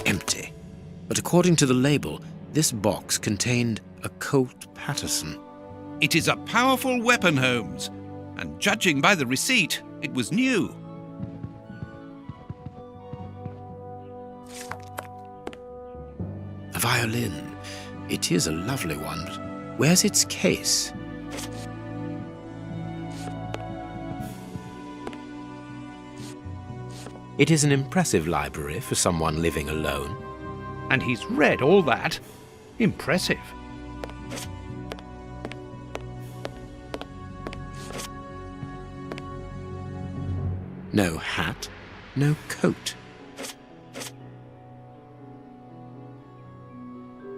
empty. But according to the label, this box contained a Colt Patterson. It is a powerful weapon, Holmes, and judging by the receipt, it was new. A violin. It is a lovely one. Where's its case? It is an impressive library for someone living alone. And he's read all that. Impressive. No hat, no coat.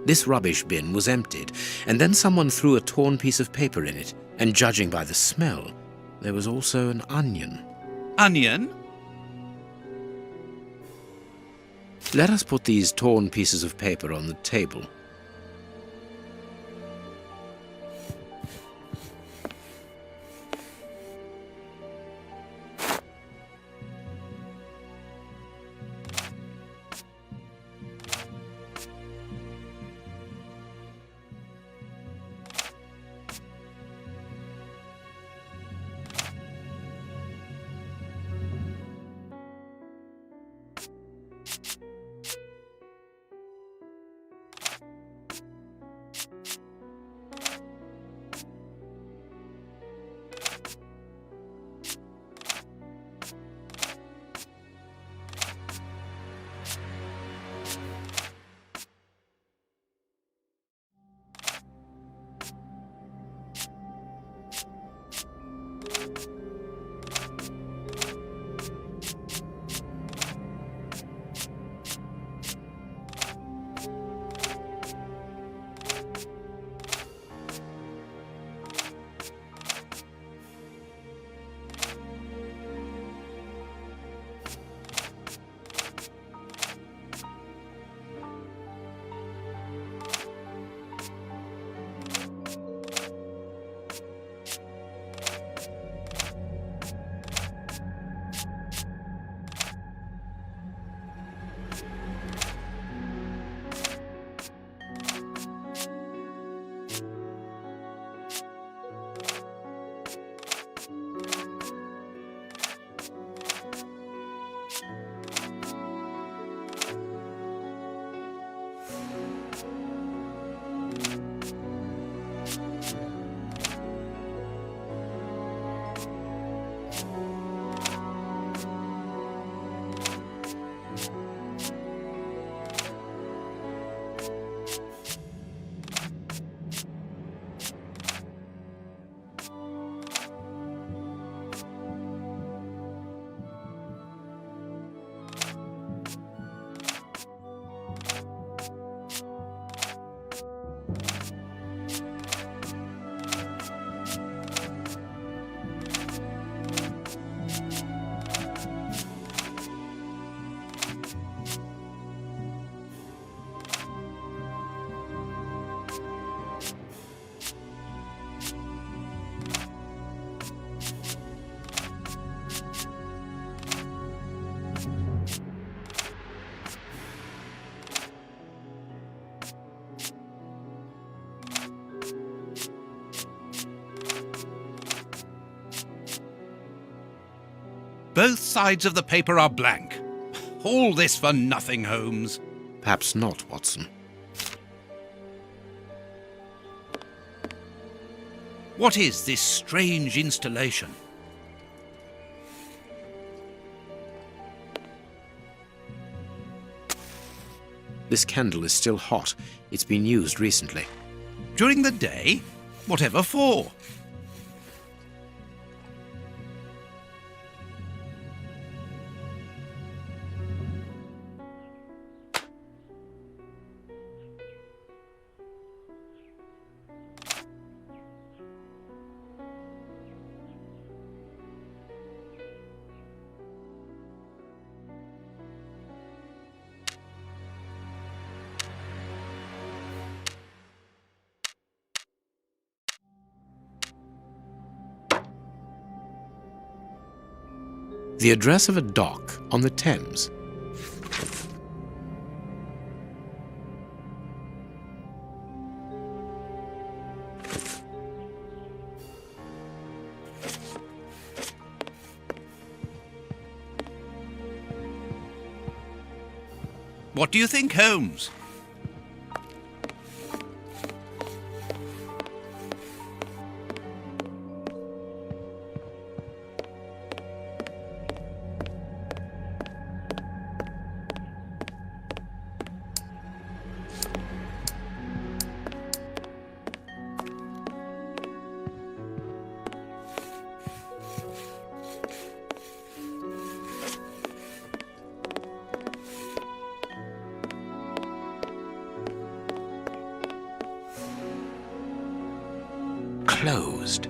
This rubbish bin was emptied, and then someone threw a torn piece of paper in it, and judging by the smell, there was also an onion. Onion? Let us put these torn pieces of paper on the table. Both sides of the paper are blank. All this for nothing, Holmes. Perhaps not, Watson. What is this strange installation? This candle is still hot. It's been used recently. During the day? Whatever for? The address of a dock on the Thames. What do you think, Holmes? Closed.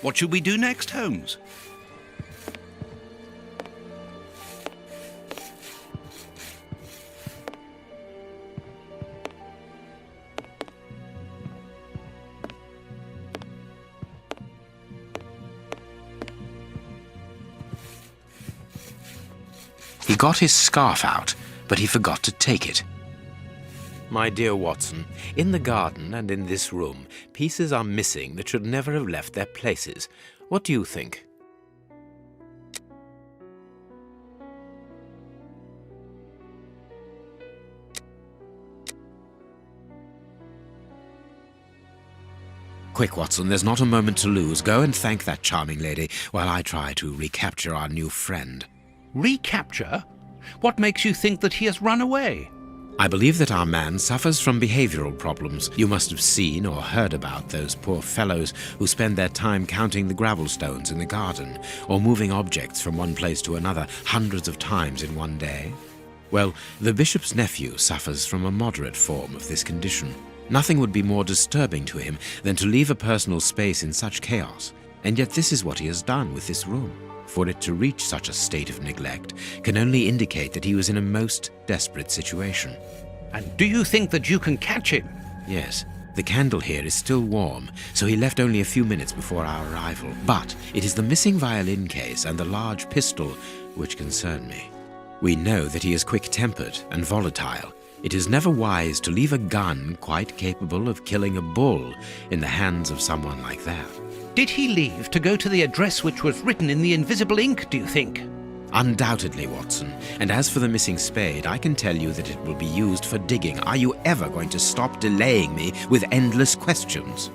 What should we do next, Holmes? He got his scarf out, but he forgot to take it. My dear Watson, in the garden and in this room, pieces are missing that should never have left their places. What do you think? Quick, Watson, there's not a moment to lose. Go and thank that charming lady while I try to recapture our new friend. Recapture? What makes you think that he has run away? I believe that our man suffers from behavioral problems. You must have seen or heard about those poor fellows who spend their time counting the gravel stones in the garden or moving objects from one place to another hundreds of times in one day. Well, the bishop's nephew suffers from a moderate form of this condition. Nothing would be more disturbing to him than to leave a personal space in such chaos, and yet this is what he has done with this room. For it to reach such a state of neglect can only indicate that he was in a most desperate situation. And do you think that you can catch him? Yes, the candle here is still warm, so he left only a few minutes before our arrival. But it is the missing violin case and the large pistol which concern me. We know that he is quick-tempered and volatile. It is never wise to leave a gun quite capable of killing a bull in the hands of someone like that. Did he leave to go to the address which was written in the invisible ink, do you think? Undoubtedly, Watson. And as for the missing spade, I can tell you that it will be used for digging. Are you ever going to stop delaying me with endless questions?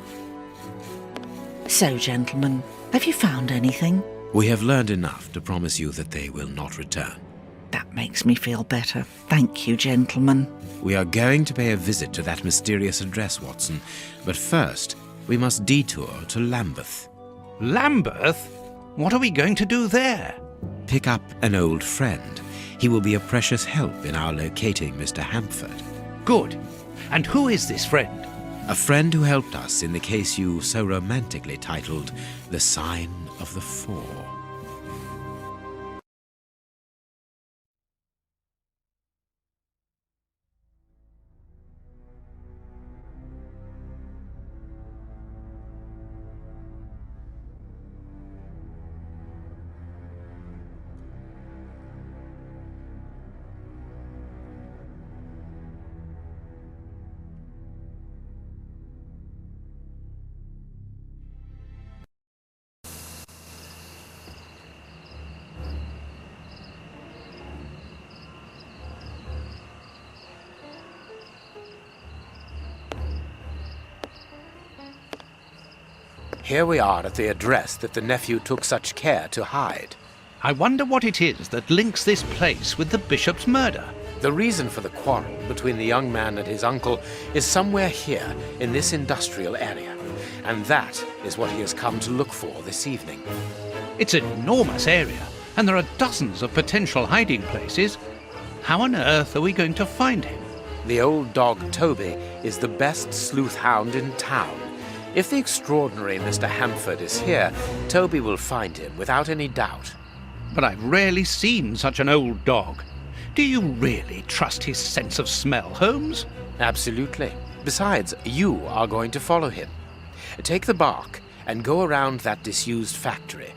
So, gentlemen, have you found anything? We have learned enough to promise you that they will not return. That makes me feel better. Thank you, gentlemen. We are going to pay a visit to that mysterious address, Watson. But first, we must detour to Lambeth. Lambeth? What are we going to do there? Pick up an old friend. He will be a precious help in our locating Mr. Hampford. Good. And who is this friend? A friend who helped us in the case you so romantically titled The Sign of the Four. Here we are at the address that the nephew took such care to hide. I wonder what it is that links this place with the bishop's murder. The reason for the quarrel between the young man and his uncle is somewhere here in this industrial area, and that is what he has come to look for this evening. It's an enormous area, and there are dozens of potential hiding places. How on earth are we going to find him? The old dog Toby is the best sleuth hound in town. If the extraordinary Mr. Hamford is here, Toby will find him without any doubt. But I've rarely seen such an old dog. Do you really trust his sense of smell, Holmes? Absolutely. Besides, you are going to follow him. Take the bark and go around that disused factory.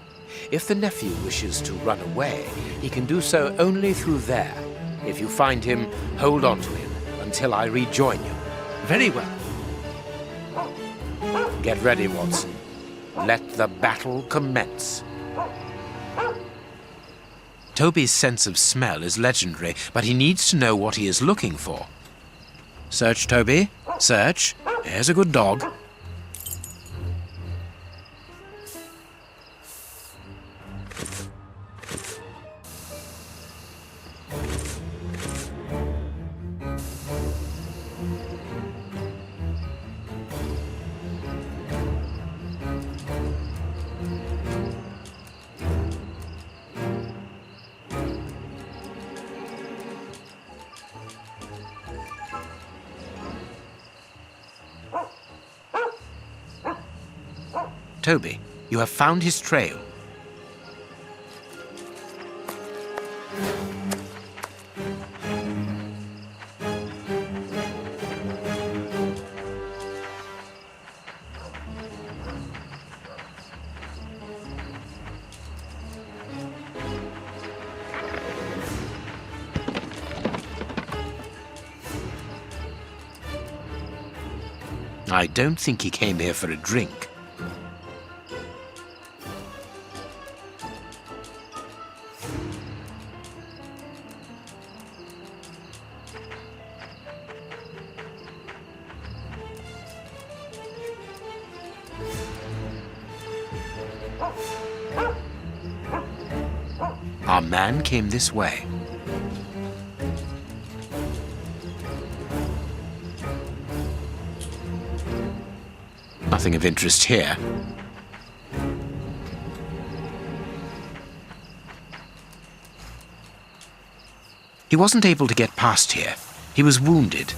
If the nephew wishes to run away, he can do so only through there. If you find him, hold on to him until I rejoin you. Very well. Get ready, Watson. Let the battle commence. Toby's sense of smell is legendary, but he needs to know what he is looking for. Search, Toby. Search. Here's a good dog. Toby, you have found his trail. I don't think he came here for a drink. Our man came this way. Nothing of interest here. He wasn't able to get past here. He was wounded.